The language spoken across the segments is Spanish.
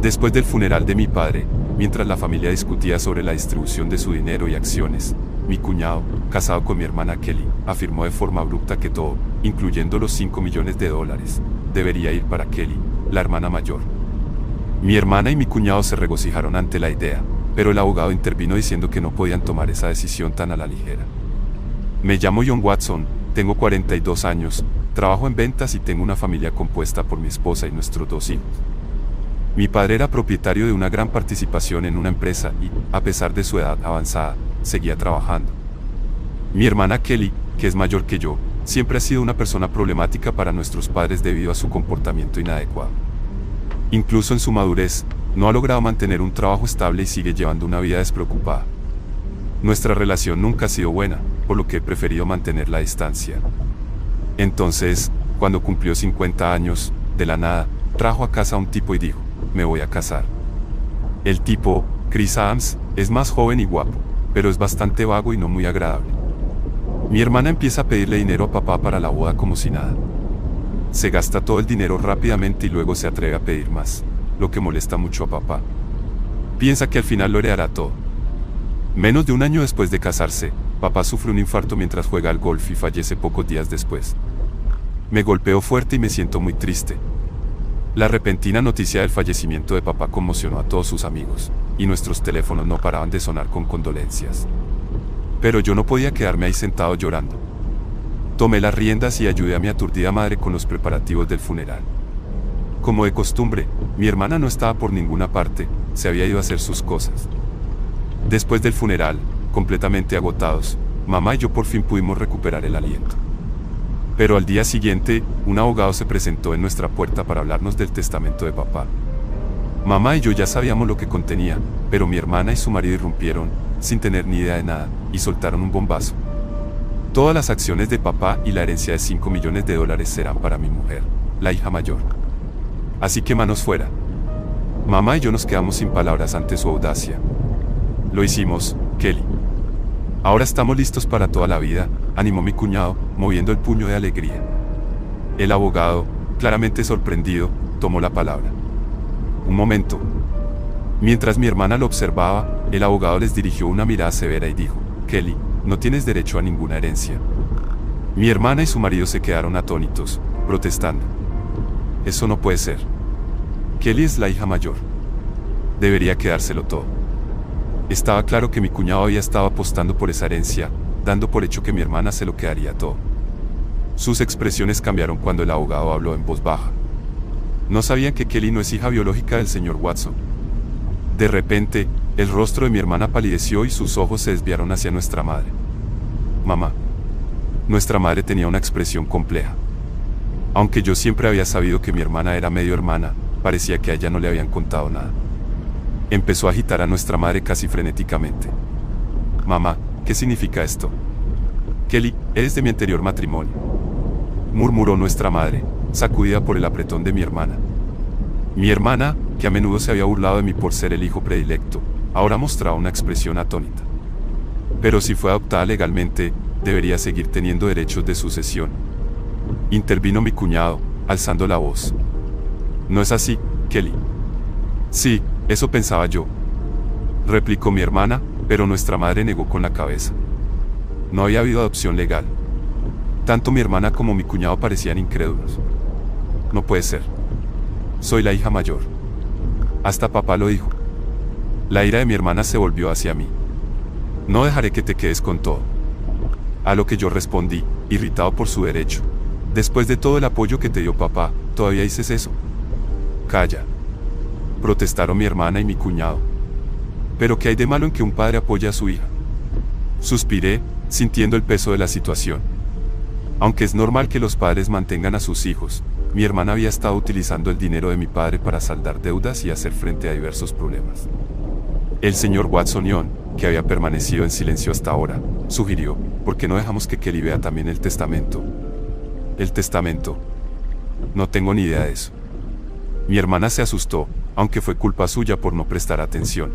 Después del funeral de mi padre, mientras la familia discutía sobre la distribución de su dinero y acciones, mi cuñado, casado con mi hermana Kelly, afirmó de forma abrupta que todo, incluyendo los $5 millones, debería ir para Kelly, la hermana mayor. Mi hermana y mi cuñado se regocijaron ante la idea, pero el abogado intervino diciendo que no podían tomar esa decisión tan a la ligera. Me llamo John Watson, tengo 42 años, trabajo en ventas y tengo una familia compuesta por mi esposa y nuestros 2 hijos. Mi padre era propietario de una gran participación en una empresa y, a pesar de su edad avanzada, seguía trabajando. Mi hermana Kelly, que es mayor que yo, siempre ha sido una persona problemática para nuestros padres debido a su comportamiento inadecuado. Incluso en su madurez, no ha logrado mantener un trabajo estable y sigue llevando una vida despreocupada. Nuestra relación nunca ha sido buena, por lo que he preferido mantener la distancia. Entonces, cuando cumplió 50 años, de la nada, trajo a casa a un tipo y dijo: me voy a casar. El tipo, Chris Adams, es más joven y guapo, pero es bastante vago y no muy agradable. Mi hermana empieza a pedirle dinero a papá para la boda como si nada. Se gasta todo el dinero rápidamente y luego se atreve a pedir más, lo que molesta mucho a papá. Piensa que al final lo heredará todo. Menos de un año después de casarse, papá sufre un infarto mientras juega al golf y fallece pocos días después. Me golpeó fuerte y me siento muy triste. La repentina noticia del fallecimiento de papá conmocionó a todos sus amigos, y nuestros teléfonos no paraban de sonar con condolencias. Pero yo no podía quedarme ahí sentado llorando. Tomé las riendas y ayudé a mi aturdida madre con los preparativos del funeral. Como de costumbre, mi hermana no estaba por ninguna parte, se había ido a hacer sus cosas. Después del funeral, completamente agotados, mamá y yo por fin pudimos recuperar el aliento. Pero al día siguiente, un abogado se presentó en nuestra puerta para hablarnos del testamento de papá. Mamá y yo ya sabíamos lo que contenía, pero mi hermana y su marido irrumpieron, sin tener ni idea de nada, y soltaron un bombazo. Todas las acciones de papá y la herencia de $5 millones serán para mi mujer, la hija mayor. Así que manos fuera. Mamá y yo nos quedamos sin palabras ante su audacia. Lo hicimos, Kelly. Ahora estamos listos para toda la vida, animó mi cuñado, moviendo el puño de alegría. El abogado, claramente sorprendido, tomó la palabra. Un momento. Mientras mi hermana lo observaba, el abogado les dirigió una mirada severa y dijo: Kelly, no tienes derecho a ninguna herencia. Mi hermana y su marido se quedaron atónitos, protestando. Eso no puede ser. Kelly es la hija mayor. Debería quedárselo todo. Estaba claro que mi cuñado había estado apostando por esa herencia, dando por hecho que mi hermana se lo quedaría todo. Sus expresiones cambiaron cuando el abogado habló en voz baja. No sabían que Kelly no es hija biológica del señor Watson. De repente, el rostro de mi hermana palideció y sus ojos se desviaron hacia nuestra madre. Mamá. Nuestra madre tenía una expresión compleja. Aunque yo siempre había sabido que mi hermana era medio hermana, parecía que a ella no le habían contado nada. Empezó a agitar a nuestra madre casi frenéticamente. Mamá, ¿qué significa esto? Kelly, eres de mi anterior matrimonio, murmuró nuestra madre, sacudida por el apretón de mi hermana. Mi hermana, que a menudo se había burlado de mí por ser el hijo predilecto, ahora mostraba una expresión atónita. Pero si fue adoptada legalmente, debería seguir teniendo derechos de sucesión. Intervino mi cuñado, alzando la voz. No es así, Kelly. Sí, eso pensaba yo, replicó mi hermana, pero nuestra madre negó con la cabeza. No había habido adopción legal. Tanto mi hermana como mi cuñado parecían incrédulos. No puede ser. Soy la hija mayor. Hasta papá lo dijo. La ira de mi hermana se volvió hacia mí. No dejaré que te quedes con todo. A lo que yo respondí, irritado por su derecho. Después de todo el apoyo que te dio papá, ¿todavía dices eso? Calla. Protestaron mi hermana y mi cuñado. ¿Pero qué hay de malo en que un padre apoye a su hija? Suspiré, sintiendo el peso de la situación. Aunque es normal que los padres mantengan a sus hijos, mi hermana había estado utilizando el dinero de mi padre para saldar deudas y hacer frente a diversos problemas. El señor Watsonion, que había permanecido en silencio hasta ahora, sugirió: ¿por qué no dejamos que Kelly vea también el testamento? ¿El testamento? No tengo ni idea de eso. Mi hermana se asustó, aunque fue culpa suya por no prestar atención.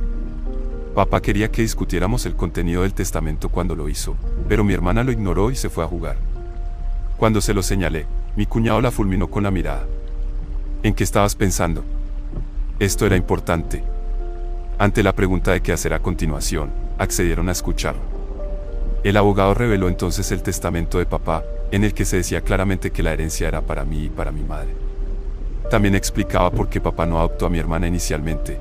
Papá quería que discutiéramos el contenido del testamento cuando lo hizo, pero mi hermana lo ignoró y se fue a jugar. Cuando se lo señalé, mi cuñado la fulminó con la mirada. ¿En qué estabas pensando? Esto era importante. Ante la pregunta de qué hacer a continuación, accedieron a escucharlo. El abogado reveló entonces el testamento de papá, en el que se decía claramente que la herencia era para mí y para mi madre. También explicaba por qué papá no adoptó a mi hermana inicialmente.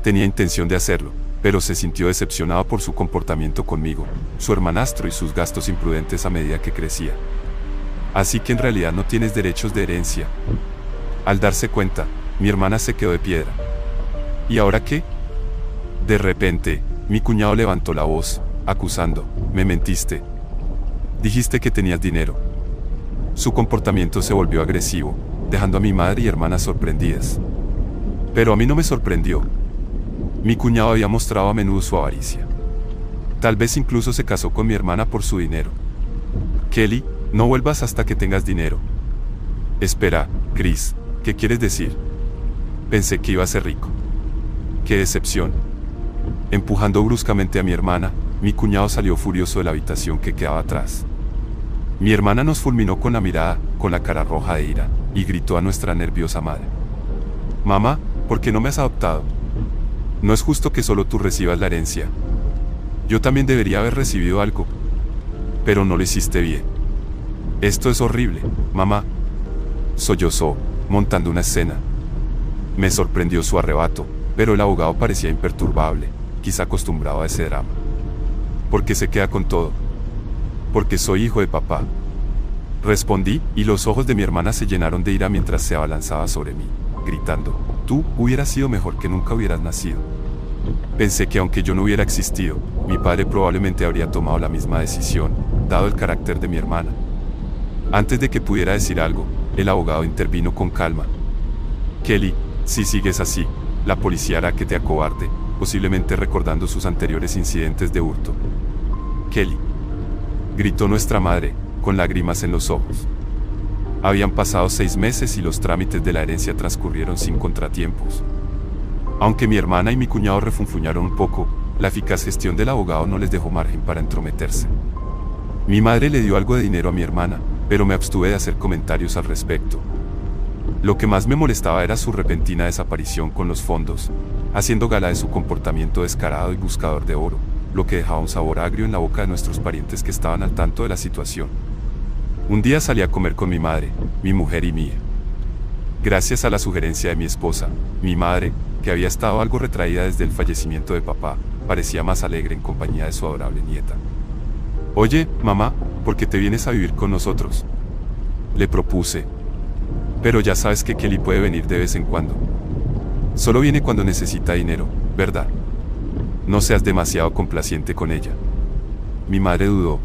Tenía intención de hacerlo, pero se sintió decepcionado por su comportamiento conmigo, su hermanastro y sus gastos imprudentes a medida que crecía. Así que en realidad no tienes derechos de herencia. Al darse cuenta, mi hermana se quedó de piedra. ¿Y ahora qué? De repente, mi cuñado levantó la voz, acusando: me mentiste. Dijiste que tenías dinero. Su comportamiento se volvió agresivo, dejando a mi madre y hermana sorprendidas. Pero a mí no me sorprendió. Mi cuñado había mostrado a menudo su avaricia. Tal vez incluso se casó con mi hermana por su dinero. Kelly, no vuelvas hasta que tengas dinero. Espera, Chris, ¿qué quieres decir? Pensé que iba a ser rico. ¡Qué decepción! Empujando bruscamente a mi hermana, mi cuñado salió furioso de la habitación que quedaba atrás. Mi hermana nos fulminó con la mirada, con la cara roja de ira, y gritó a nuestra nerviosa madre: «Mamá, ¿por qué no me has adoptado? No es justo que solo tú recibas la herencia. Yo también debería haber recibido algo. Pero no lo hiciste bien. Esto es horrible, mamá», sollozó, montando una escena. Me sorprendió su arrebato, pero el abogado parecía imperturbable, quizá acostumbrado a ese drama. ¿Por qué se queda con todo? Porque soy hijo de papá. Respondí, y los ojos de mi hermana se llenaron de ira mientras se abalanzaba sobre mí, gritando: «Tú hubieras sido mejor que nunca hubieras nacido». Pensé que aunque yo no hubiera existido, mi padre probablemente habría tomado la misma decisión, dado el carácter de mi hermana. Antes de que pudiera decir algo, el abogado intervino con calma: «Kelly, si sigues así, la policía hará que te acobarde, posiblemente recordando sus anteriores incidentes de hurto». «Kelly», gritó nuestra madre, con lágrimas en los ojos. Habían pasado 6 meses y los trámites de la herencia transcurrieron sin contratiempos. Aunque mi hermana y mi cuñado refunfuñaron un poco, la eficaz gestión del abogado no les dejó margen para entrometerse. Mi madre le dio algo de dinero a mi hermana, pero me abstuve de hacer comentarios al respecto. Lo que más me molestaba era su repentina desaparición con los fondos, haciendo gala de su comportamiento descarado y buscador de oro, lo que dejaba un sabor agrio en la boca de nuestros parientes que estaban al tanto de la situación. Un día salí a comer con mi madre, mi mujer y mía. Gracias a la sugerencia de mi esposa, mi madre, que había estado algo retraída desde el fallecimiento de papá, parecía más alegre en compañía de su adorable nieta. «Oye, mamá, ¿por qué te vienes a vivir con nosotros?», le propuse. «Pero ya sabes que Kelly puede venir de vez en cuando. Solo viene cuando necesita dinero, ¿verdad? No seas demasiado complaciente con ella». Mi madre dudó.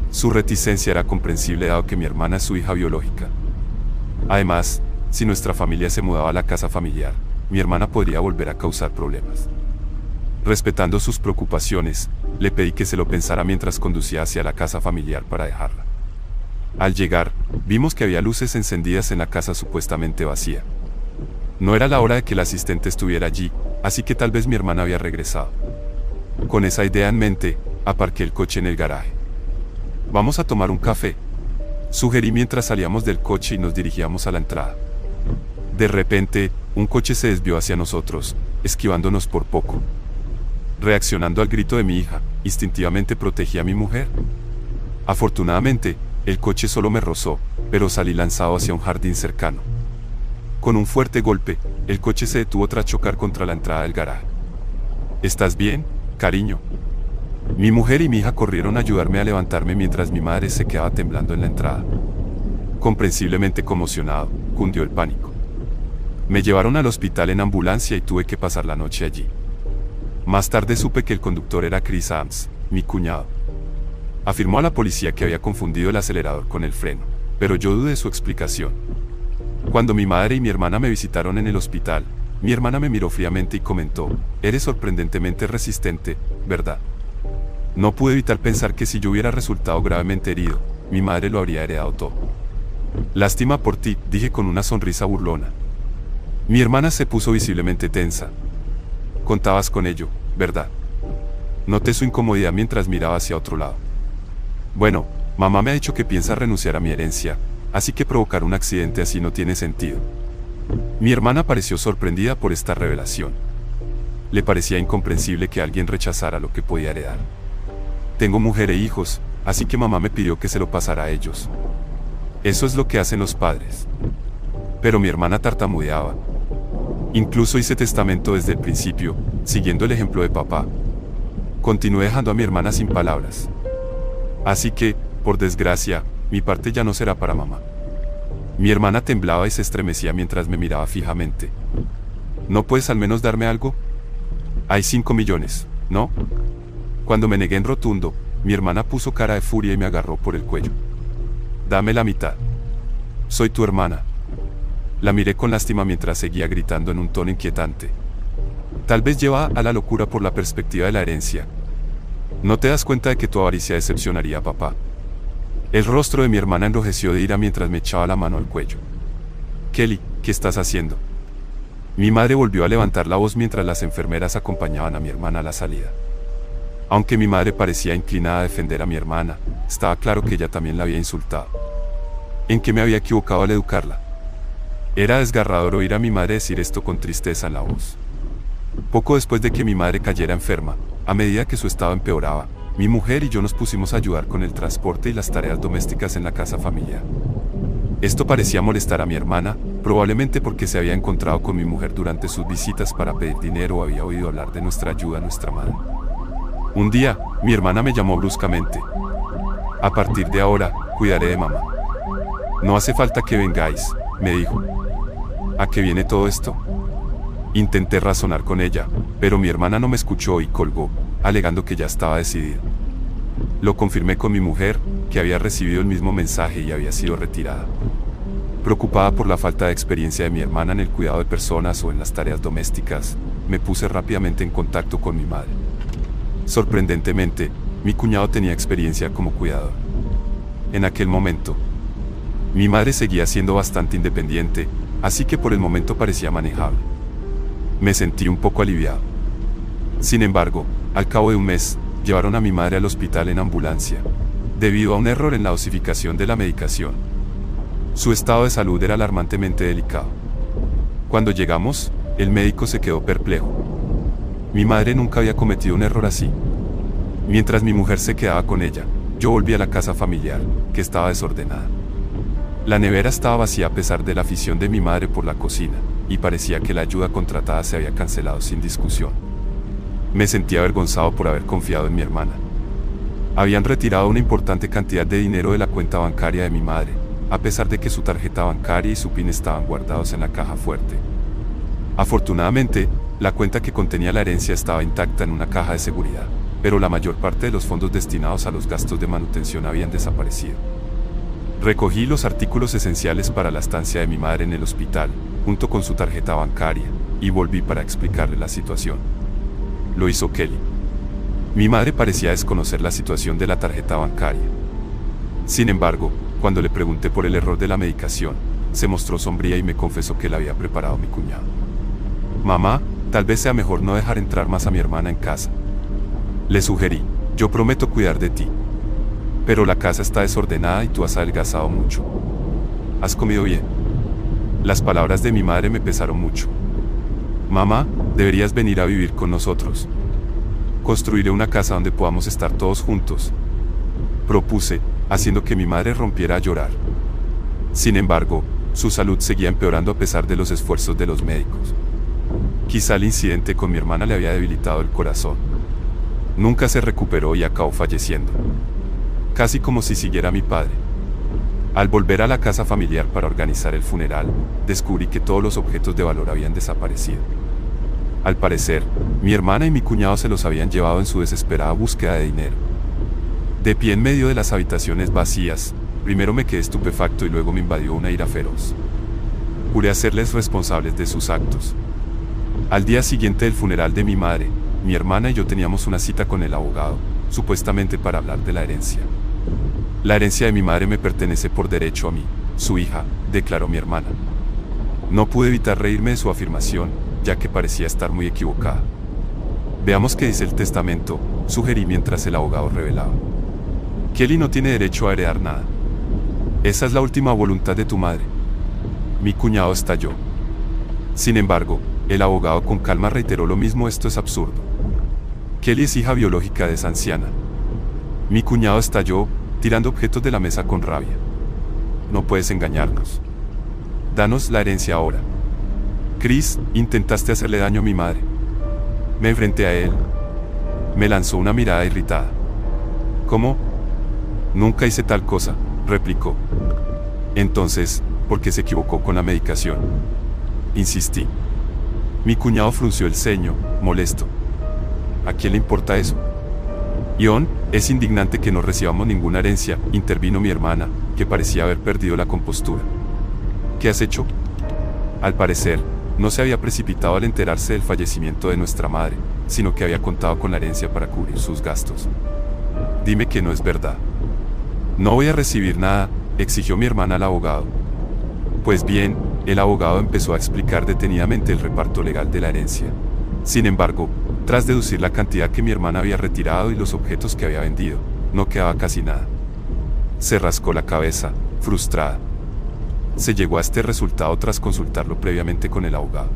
Su reticencia era comprensible dado que mi hermana es su hija biológica. Además, si nuestra familia se mudaba a la casa familiar, mi hermana podría volver a causar problemas. Respetando sus preocupaciones, le pedí que se lo pensara mientras conducía hacia la casa familiar para dejarla. Al llegar, vimos que había luces encendidas en la casa supuestamente vacía. No era la hora de que el asistente estuviera allí, así que tal vez mi hermana había regresado. Con esa idea en mente, aparqué el coche en el garaje. «Vamos a tomar un café», sugerí mientras salíamos del coche y nos dirigíamos a la entrada. De repente, un coche se desvió hacia nosotros, esquivándonos por poco. Reaccionando al grito de mi hija, instintivamente protegí a mi mujer. Afortunadamente, el coche solo me rozó, pero salí lanzado hacia un jardín cercano. Con un fuerte golpe, el coche se detuvo tras chocar contra la entrada del garaje. «¿Estás bien, cariño?». Mi mujer y mi hija corrieron a ayudarme a levantarme mientras mi madre se quedaba temblando en la entrada. Comprensiblemente conmocionado, cundió el pánico. Me llevaron al hospital en ambulancia y tuve que pasar la noche allí. Más tarde supe que el conductor era Chris Ames, mi cuñado. Afirmó a la policía que había confundido el acelerador con el freno, pero yo dudé de su explicación. Cuando mi madre y mi hermana me visitaron en el hospital, mi hermana me miró fríamente y comentó: «Eres sorprendentemente resistente, ¿verdad?». No pude evitar pensar que si yo hubiera resultado gravemente herido, mi madre lo habría heredado todo. «Lástima por ti», dije con una sonrisa burlona. Mi hermana se puso visiblemente tensa. «Contabas con ello, ¿verdad?». Noté su incomodidad mientras miraba hacia otro lado. «Bueno, mamá me ha dicho que piensa renunciar a mi herencia, así que provocar un accidente así no tiene sentido». Mi hermana pareció sorprendida por esta revelación. Le parecía incomprensible que alguien rechazara lo que podía heredar. Tengo mujer e hijos, así que mamá me pidió que se lo pasara a ellos. Eso es lo que hacen los padres. Pero mi hermana tartamudeaba. Incluso hice testamento desde el principio, siguiendo el ejemplo de papá. Continué dejando a mi hermana sin palabras. Así que, por desgracia, mi parte ya no será para mamá. Mi hermana temblaba y se estremecía mientras me miraba fijamente. ¿No puedes al menos darme algo? Hay 5 millones, ¿no? Cuando me negué en rotundo, mi hermana puso cara de furia y me agarró por el cuello. Dame la mitad. Soy tu hermana. La miré con lástima mientras seguía gritando en un tono inquietante. Tal vez llevada a la locura por la perspectiva de la herencia. ¿No te das cuenta de que tu avaricia decepcionaría a papá? El rostro de mi hermana enrojeció de ira mientras me echaba la mano al cuello. Kelly, ¿qué estás haciendo? Mi madre volvió a levantar la voz mientras las enfermeras acompañaban a mi hermana a la salida. Aunque mi madre parecía inclinada a defender a mi hermana, estaba claro que ella también la había insultado. ¿En qué me había equivocado al educarla? Era desgarrador oír a mi madre decir esto con tristeza en la voz. Poco después de que mi madre cayera enferma, a medida que su estado empeoraba, mi mujer y yo nos pusimos a ayudar con el transporte y las tareas domésticas en la casa familiar. Esto parecía molestar a mi hermana, probablemente porque se había encontrado con mi mujer durante sus visitas para pedir dinero o había oído hablar de nuestra ayuda a nuestra madre. Un día, mi hermana me llamó bruscamente. A partir de ahora, cuidaré de mamá. No hace falta que vengáis, me dijo. ¿A qué viene todo esto? Intenté razonar con ella, pero mi hermana no me escuchó y colgó, alegando que ya estaba decidida. Lo confirmé con mi mujer, que había recibido el mismo mensaje y había sido retirada. Preocupada por la falta de experiencia de mi hermana en el cuidado de personas o en las tareas domésticas, me puse rápidamente en contacto con mi madre. Sorprendentemente, mi cuñado tenía experiencia como cuidador. En aquel momento, mi madre seguía siendo bastante independiente, así que por el momento parecía manejable. Me sentí un poco aliviado. Sin embargo, al cabo de un mes, llevaron a mi madre al hospital en ambulancia, debido a un error en la dosificación de la medicación. Su estado de salud era alarmantemente delicado. Cuando llegamos, el médico se quedó perplejo. Mi madre nunca había cometido un error así. Mientras mi mujer se quedaba con ella, yo volví a la casa familiar, que estaba desordenada. La nevera estaba vacía a pesar de la afición de mi madre por la cocina, y parecía que la ayuda contratada se había cancelado sin discusión. Me sentía avergonzado por haber confiado en mi hermana. Habían retirado una importante cantidad de dinero de la cuenta bancaria de mi madre, a pesar de que su tarjeta bancaria y su PIN estaban guardados en la caja fuerte. Afortunadamente, la cuenta que contenía la herencia estaba intacta en una caja de seguridad, pero la mayor parte de los fondos destinados a los gastos de manutención habían desaparecido. Recogí los artículos esenciales para la estancia de mi madre en el hospital, junto con su tarjeta bancaria, y volví para explicarle la situación. Lo hizo Kelly. Mi madre parecía desconocer la situación de la tarjeta bancaria. Sin embargo, cuando le pregunté por el error de la medicación, se mostró sombría y me confesó que la había preparado mi cuñado. Mamá, tal vez sea mejor no dejar entrar más a mi hermana en casa. Le sugerí, yo prometo cuidar de ti. Pero la casa está desordenada y tú has adelgazado mucho. ¿Has comido bien? Las palabras de mi madre me pesaron mucho. Mamá, deberías venir a vivir con nosotros. Construiré una casa donde podamos estar todos juntos. Propuse, haciendo que mi madre rompiera a llorar. Sin embargo, su salud seguía empeorando a pesar de los esfuerzos de los médicos. Quizá el incidente con mi hermana le había debilitado el corazón. Nunca se recuperó y acabó falleciendo. Casi como si siguiera a mi padre. Al volver a la casa familiar para organizar el funeral, descubrí que todos los objetos de valor habían desaparecido. Al parecer, mi hermana y mi cuñado se los habían llevado en su desesperada búsqueda de dinero. De pie en medio de las habitaciones vacías, primero me quedé estupefacto y luego me invadió una ira feroz. Juré hacerles responsables de sus actos. Al día siguiente del funeral de mi madre, mi hermana y yo teníamos una cita con el abogado, supuestamente para hablar de la herencia. La herencia de mi madre me pertenece por derecho a mí, su hija, declaró mi hermana. No pude evitar reírme de su afirmación, ya que parecía estar muy equivocada. Veamos qué dice el testamento, sugerí mientras el abogado revelaba. Kelly no tiene derecho a heredar nada. Esa es la última voluntad de tu madre. Mi cuñado estalló. Sin embargo, el abogado con calma reiteró lo mismo: esto es absurdo. Kelly es hija biológica de esa anciana. Mi cuñado estalló, tirando objetos de la mesa con rabia. No puedes engañarnos. Danos la herencia ahora. Chris, intentaste hacerle daño a mi madre. Me enfrenté a él. Me lanzó una mirada irritada. ¿Cómo? Nunca hice tal cosa, replicó. Entonces, ¿por qué se equivocó con la medicación? Insistí. Mi cuñado frunció el ceño, molesto. ¿A quién le importa eso? Ion, es indignante que no recibamos ninguna herencia, intervino mi hermana, que parecía haber perdido la compostura. ¿Qué has hecho? Al parecer, no se había precipitado al enterarse del fallecimiento de nuestra madre, sino que había contado con la herencia para cubrir sus gastos. Dime que no es verdad. No voy a recibir nada, exigió mi hermana al abogado. Pues bien, el abogado empezó a explicar detenidamente el reparto legal de la herencia. Sin embargo, tras deducir la cantidad que mi hermana había retirado y los objetos que había vendido, no quedaba casi nada. Se rascó la cabeza, frustrada. Se llegó a este resultado tras consultarlo previamente con el abogado.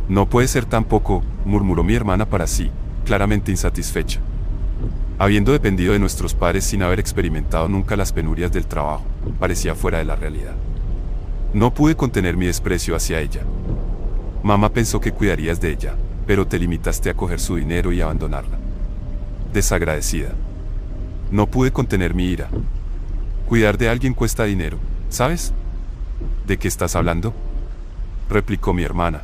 No puede ser tan poco, murmuró mi hermana para sí, claramente insatisfecha. Habiendo dependido de nuestros padres sin haber experimentado nunca las penurias del trabajo, parecía fuera de la realidad. No pude contener mi desprecio hacia ella. Mamá pensó que cuidarías de ella, pero te limitaste a coger su dinero y abandonarla. Desagradecida. No pude contener mi ira. Cuidar de alguien cuesta dinero, ¿sabes? ¿De qué estás hablando?, replicó mi hermana.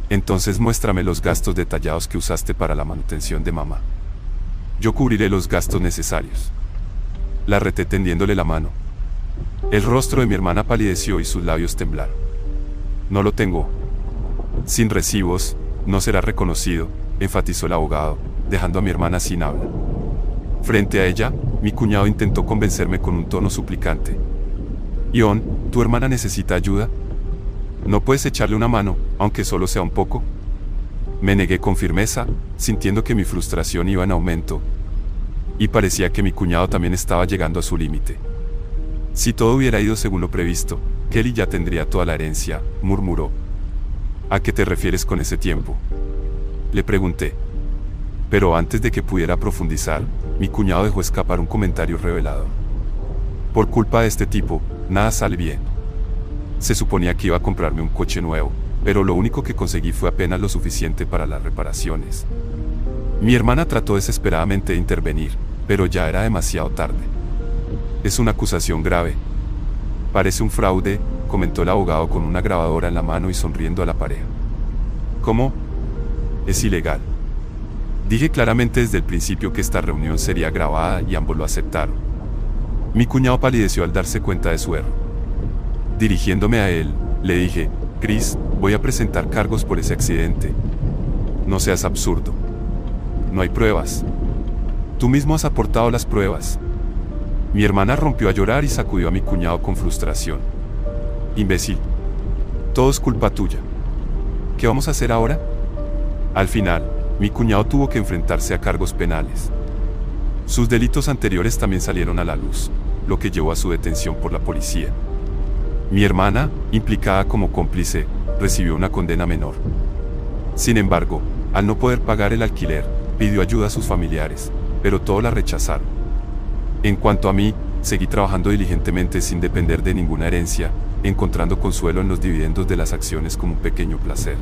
Entonces muéstrame los gastos detallados que usaste para la manutención de mamá. Yo cubriré los gastos necesarios. La reté tendiéndole la mano. El rostro de mi hermana palideció y sus labios temblaron. No lo tengo. Sin recibos, no será reconocido, enfatizó el abogado, dejando a mi hermana sin habla. Frente a ella, mi cuñado intentó convencerme con un tono suplicante. Ion, ¿tu hermana necesita ayuda? ¿No puedes echarle una mano, aunque solo sea un poco? Me negué con firmeza, sintiendo que mi frustración iba en aumento. Y parecía que mi cuñado también estaba llegando a su límite. Si todo hubiera ido según lo previsto, Kelly ya tendría toda la herencia, murmuró. ¿A qué te refieres con ese tiempo?, le pregunté. Pero antes de que pudiera profundizar, mi cuñado dejó escapar un comentario revelador. Por culpa de este tipo, nada sale bien. Se suponía que iba a comprarme un coche nuevo, pero lo único que conseguí fue apenas lo suficiente para las reparaciones. Mi hermana trató desesperadamente de intervenir, pero ya era demasiado tarde. Es una acusación grave. Parece un fraude, comentó el abogado con una grabadora en la mano y sonriendo a la pareja. ¿Cómo? Es ilegal. Dije claramente desde el principio que esta reunión sería grabada y ambos lo aceptaron. Mi cuñado palideció al darse cuenta de su error. Dirigiéndome a él, le dije: Chris, voy a presentar cargos por ese accidente. No seas absurdo. No hay pruebas. Tú mismo has aportado las pruebas. Mi hermana rompió a llorar y sacudió a mi cuñado con frustración. Imbécil. Todo es culpa tuya. ¿Qué vamos a hacer ahora? Al final, mi cuñado tuvo que enfrentarse a cargos penales. Sus delitos anteriores también salieron a la luz, lo que llevó a su detención por la policía. Mi hermana, implicada como cómplice, recibió una condena menor. Sin embargo, al no poder pagar el alquiler, pidió ayuda a sus familiares, pero todos la rechazaron. En cuanto a mí, seguí trabajando diligentemente sin depender de ninguna herencia, encontrando consuelo en los dividendos de las acciones como un pequeño placer.